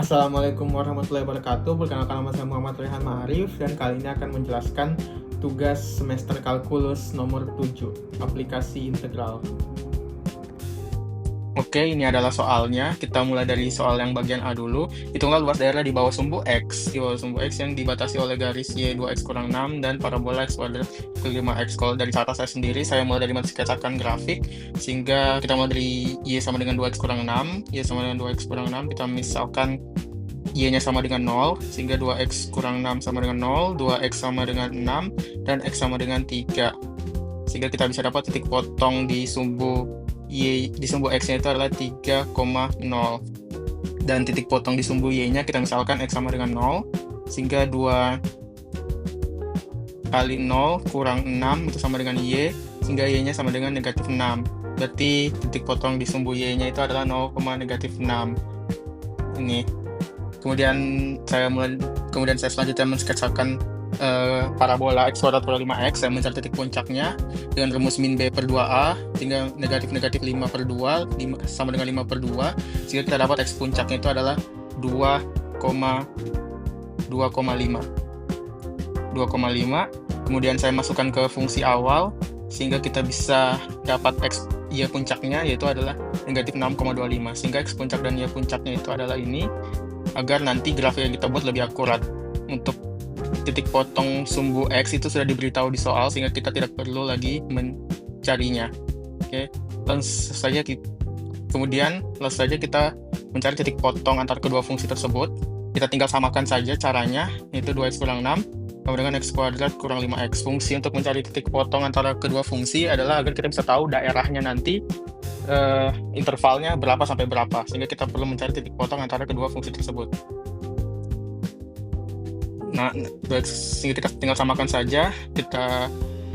Assalamualaikum warahmatullahi wabarakatuh. Perkenalkan, nama saya Muhammad Rehan Ma'arif dan kali ini akan menjelaskan tugas semester kalkulus nomor 7, aplikasi integral. Oke, ini adalah soalnya. Kita mulai dari soal yang bagian A dulu. Hitunglah luas daerah di bawah sumbu X. Di bawah sumbu X yang dibatasi oleh garis Y 2X kurang 6 dan parabola X kuadrat ke 5X. Kalau dari cara saya sendiri, saya mulai dari mensketsakan grafik. Sehingga kita mulai dari Y sama dengan 2X kurang 6. Y sama dengan 2X kurang 6. Kita misalkan Y-nya sama dengan 0. Sehingga 2X kurang 6 sama dengan 0. 2X sama dengan 6. Dan X sama dengan 3. Sehingga kita bisa dapat titik potong di sumbu Y di sumbu X-nya itu adalah 3,0 dan titik potong di sumbu Y-nya kita misalkan X sama dengan 0 sehingga 2 kali 0 kurang 6 itu sama dengan Y sehingga Y-nya sama dengan negatif 6. Berarti titik potong di sumbu Y-nya itu adalah 0, negatif 6 ini. Kemudian saya selanjutnya mensketsakan parabola X kuadrat per 5X. Saya mencari titik puncaknya dengan rumus min B per 2A sehingga negatif 5 per 2 sama dengan 5 per 2 sehingga kita dapat X puncaknya itu adalah 2,5. Kemudian saya masukkan ke fungsi awal sehingga kita bisa dapat X Y puncaknya yaitu adalah negatif 6,25 sehingga X puncak dan Y puncaknya itu adalah ini, agar nanti grafik yang kita buat lebih akurat. Untuk titik potong sumbu X itu sudah diberitahu di soal sehingga kita tidak perlu lagi mencarinya. Oke, langsung saja kita mencari titik potong antara kedua fungsi tersebut. Kita tinggal samakan saja caranya, yaitu 2X kurang 6 sama dengan X kuadrat kurang 5X. Fungsi untuk mencari titik potong antara kedua fungsi adalah agar kita bisa tahu daerahnya nanti intervalnya berapa sampai berapa, sehingga kita perlu mencari titik potong antara kedua fungsi tersebut. Nah, sehingga kita tinggal samakan saja,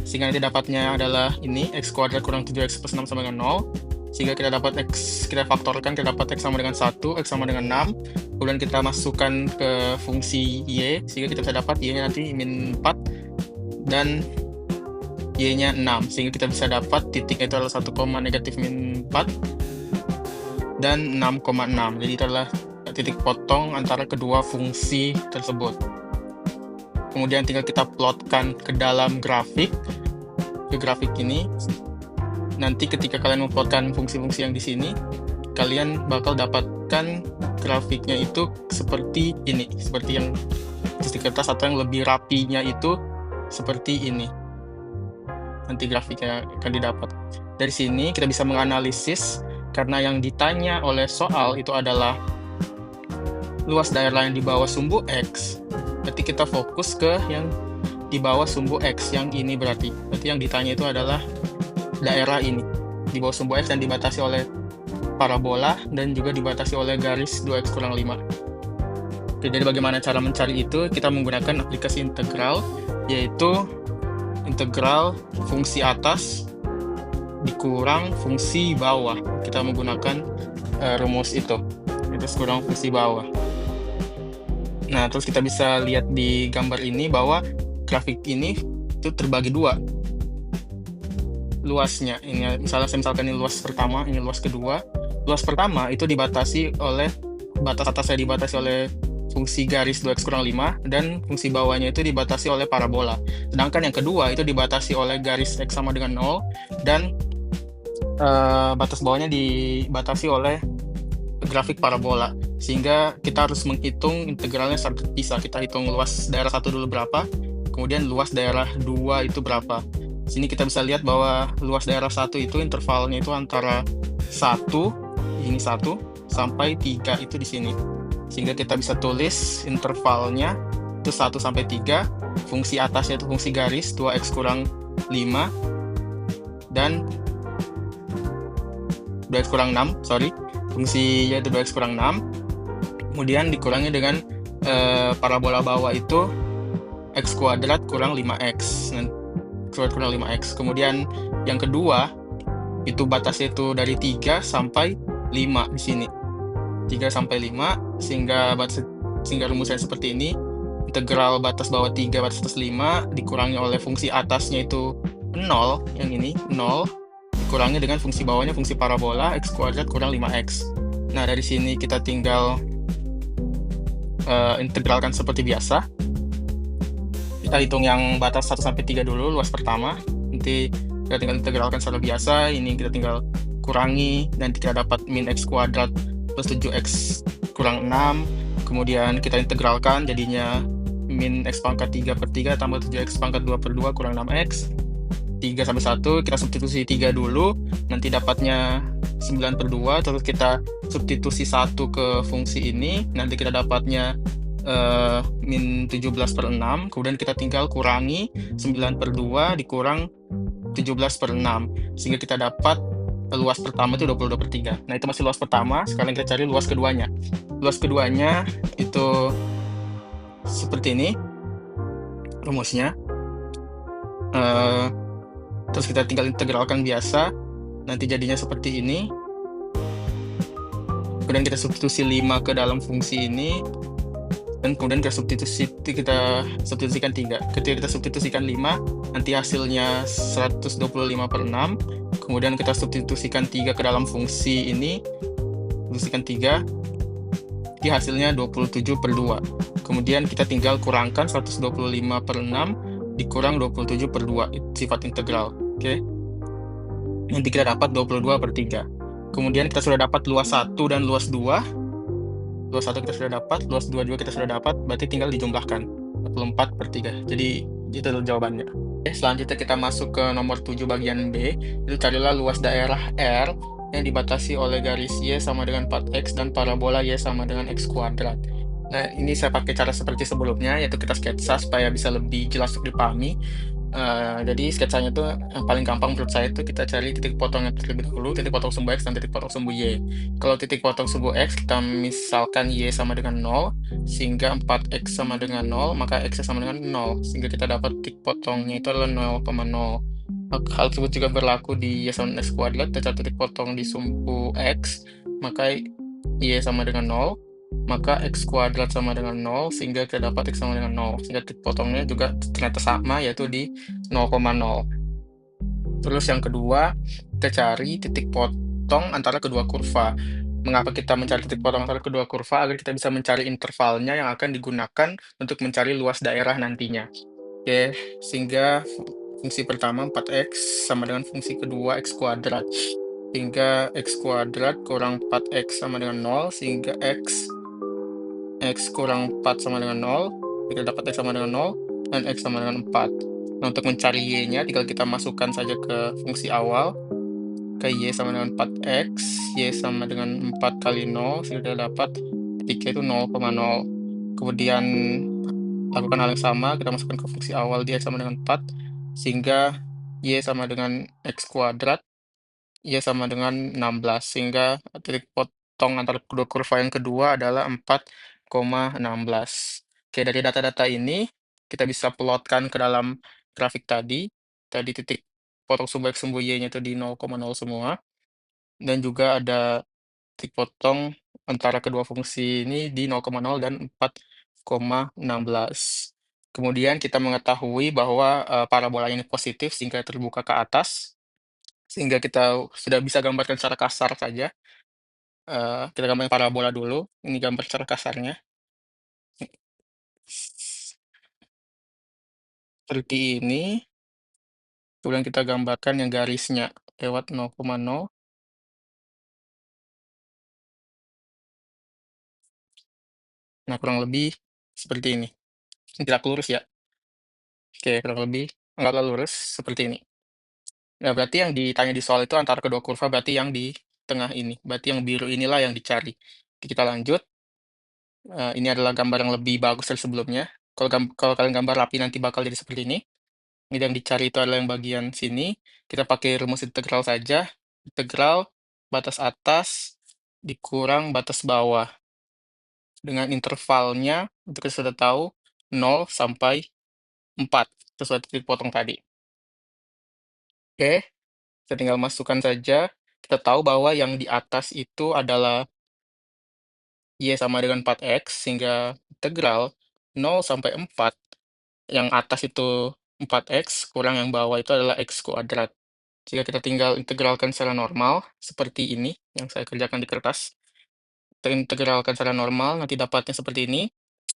sehingga nanti dapatnya adalah ini, X kuadrat kurang 7X plus 6 sama dengan 0, sehingga kita dapat X, kita faktorkan, kita dapat X sama dengan 1, X sama dengan 6, kemudian kita masukkan ke fungsi Y, sehingga kita bisa dapat Y-nya nanti min 4, dan Y-nya 6, sehingga kita bisa dapat titiknya itu adalah 1, negatif min 4, dan 6,6, jadi itu adalah titik potong antara kedua fungsi tersebut. Kemudian tinggal kita plotkan ke dalam grafik ini. Nanti ketika kalian memplotkan fungsi-fungsi yang di sini, kalian bakal dapatkan grafiknya itu seperti ini, seperti yang di kertas, atau yang lebih rapinya itu seperti ini. Nanti grafiknya akan didapat. Dari sini kita bisa menganalisis, karena yang ditanya oleh soal itu adalah luas daerah yang di bawah sumbu X. Berarti kita fokus ke yang di bawah sumbu X, yang ini berarti yang ditanya itu adalah daerah ini di bawah sumbu X dan dibatasi oleh parabola dan juga dibatasi oleh garis 2X kurang 5. Oke, jadi bagaimana cara mencari itu? Kita menggunakan aplikasi integral, yaitu integral fungsi atas dikurang fungsi bawah. Kita menggunakan rumus itu kurang fungsi bawah. Nah, terus kita bisa lihat di gambar ini bahwa grafik ini itu terbagi dua luasnya. Ini misalkan ini luas pertama, ini luas kedua. Luas pertama itu dibatasi oleh batas atasnya dibatasi oleh fungsi garis 2X kurang 5 dan fungsi bawahnya itu dibatasi oleh parabola. Sedangkan yang kedua itu dibatasi oleh garis X sama dengan 0 dan batas bawahnya dibatasi oleh grafik parabola, sehingga kita harus menghitung integralnya secara terpisah. Kita hitung luas daerah 1 dulu berapa, kemudian luas daerah 2 itu berapa. Sini kita bisa lihat bahwa luas daerah 1 itu intervalnya itu antara 1 sampai 3 itu di sini. Sehingga kita bisa tulis intervalnya itu 1 sampai 3, fungsi atasnya itu fungsi garis 2X kurang 5 dan 2X kurang 6, fungsi yaitu 2X kurang 6, kemudian dikurangi dengan parabola bawah itu X kuadrat kurang 5X. Kemudian yang kedua itu batasnya itu dari 3 sampai 5 di sini. 3 sampai 5 sehingga rumusnya seperti ini. Integral batas bawah 3 batas atas 5 dikurangi oleh fungsi atasnya itu 0, yang ini 0, dikurangi dengan fungsi bawahnya fungsi parabola X kuadrat kurang 5X. Nah, dari sini kita tinggal integralkan seperti biasa. Kita hitung yang batas 1 sampai 3 dulu, luas pertama. Nanti kita tinggal integralkan secara biasa, ini kita tinggal kurangi, nanti kita dapat min X kuadrat plus 7X kurang 6. Kemudian kita integralkan, jadinya min X pangkat 3/3 tambah 7X pangkat 2/2 kurang 6X. 3 sampai 1, kita substitusi 3 dulu, nanti dapatnya 9/2, terus kita substitusi 1 ke fungsi ini, nanti kita dapatnya min 17/6, kemudian kita tinggal kurangi 9/2 dikurang 17/6, sehingga kita dapat luas pertama itu 22/3. Nah, itu masih luas pertama, sekarang kita cari luas keduanya. Luas keduanya itu seperti ini rumusnya. Terus kita tinggal integralkan biasa, nanti jadinya seperti ini. Kemudian kita substitusi 5 ke dalam fungsi ini, dan kemudian kita substitusikan 3. Ketika kita substitusikan 5, nanti hasilnya 125/6. Kemudian kita substitusikan 3 ke dalam fungsi ini, substitusikan 3, jadi hasilnya 27/2. Kemudian kita tinggal kurangkan 125/6 dikurang 27/2, itu sifat integral. Oke. Nanti kita dapat 22/3. Kemudian kita sudah dapat luas 1 dan luas 2. Luas 1 kita sudah dapat, luas 2 juga kita sudah dapat, berarti tinggal dijumlahkan. 44/3. Jadi itu jawabannya. Oke, selanjutnya kita masuk ke nomor 7 bagian B. Itu carilah luas daerah R yang dibatasi oleh garis Y sama dengan 4X dan parabola Y sama dengan X kuadrat. Nah, ini saya pakai cara seperti sebelumnya, yaitu kita sketsa supaya bisa lebih jelas untuk dipahami. Jadi sketsanya tuh yang paling gampang menurut saya itu kita cari titik potongnya terlebih dahulu, titik potong sumbu X dan titik potong sumbu Y. Kalau titik potong sumbu X, kita misalkan Y sama dengan 0, sehingga 4X sama dengan 0, maka X sama dengan 0, sehingga kita dapat titik potongnya itu adalah 0,0. Hal tersebut juga berlaku di Y sama dengan X kuadrat, kita cari titik potong di sumbu X, maka Y sama dengan 0, maka X kuadrat sama dengan 0, sehingga kita dapat X sama dengan 0, sehingga titik potongnya juga ternyata sama, yaitu di 0,0. Terus yang kedua, kita cari titik potong antara kedua kurva. Mengapa kita mencari titik potong antara kedua kurva? Agar kita bisa mencari intervalnya yang akan digunakan untuk mencari luas daerah nantinya. Oke, sehingga fungsi pertama 4X sama dengan fungsi kedua X kuadrat. Sehingga X kuadrat kurang 4X sama dengan 0, sehingga X kurang 4 sama dengan 0, kita dapat X sama dengan 0, dan X sama dengan 4. Nah, untuk mencari Y-nya, tinggal kita masukkan saja ke fungsi awal, ke Y sama dengan 4X, Y sama dengan 4 kali 0, sehingga kita dapat titiknya itu 0,0. Kemudian, lakukan hal yang sama, kita masukkan ke fungsi awal di X sama dengan 4, sehingga Y sama dengan X kuadrat, Y sama dengan 16, sehingga titik potong antara kedua kurva yang kedua adalah 4,16. Oke, dari data-data ini, kita bisa plotkan ke dalam grafik tadi. Tadi titik potong sumbu X, sumbu Y-nya itu di 0,0 semua. Dan juga ada titik potong antara kedua fungsi ini di 0,0 dan 4,16. Kemudian kita mengetahui bahwa parabola ini positif sehingga terbuka ke atas, sehingga kita sudah bisa gambarkan secara kasar saja. Kita gambarkan parabola dulu, ini gambar secara kasarnya. Seperti ini, kemudian kita gambarkan yang garisnya lewat 0,0. Nah, kurang lebih seperti ini. Ini tidak lurus ya. Oke, kurang lebih anggaplah lurus seperti ini. Nah, berarti yang ditanya di soal itu antara kedua kurva, berarti yang di tengah ini. Berarti yang biru inilah yang dicari. Oke, kita lanjut. Ini adalah gambar yang lebih bagus dari sebelumnya. Kalau kalian gambar rapi nanti bakal jadi seperti ini. Ini yang dicari itu adalah yang bagian sini. Kita pakai rumus integral saja. Integral batas atas dikurang batas bawah. Dengan intervalnya, itu kita sudah tahu, 0 sampai 4, sesuai titik potong tadi. Oke, kita tinggal masukkan saja. Kita tahu bahwa yang di atas itu adalah Y sama dengan 4X, sehingga integral 0 sampai 4, yang atas itu 4X, kurang yang bawah itu adalah X kuadrat. Jika kita tinggal integralkan secara normal, seperti ini, yang saya kerjakan di kertas. Kita integralkan secara normal, nanti dapatnya seperti ini.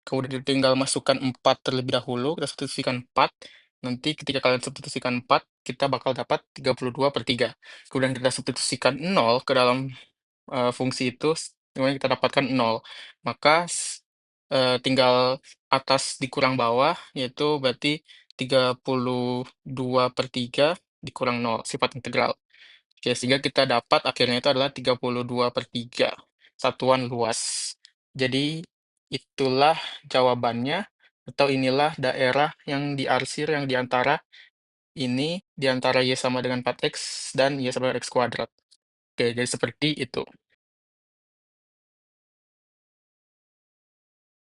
kemudian tinggal masukkan 4 terlebih dahulu, kita substitusikan 4, nanti ketika kalian substitusikan 4, kita bakal dapat 32/3. Kemudian kita substitusikan 0 ke dalam fungsi itu, kemudian kita dapatkan 0. Maka tinggal atas dikurang bawah, yaitu berarti 32/3 dikurang 0, sifat integral. Oke, sehingga kita dapat akhirnya itu adalah 32/3 satuan luas. Jadi itulah jawabannya, atau inilah daerah yang diarsir yang diantara ini, diantara Y sama dengan 4X dan Y sama dengan X kuadrat. Oke, jadi seperti itu.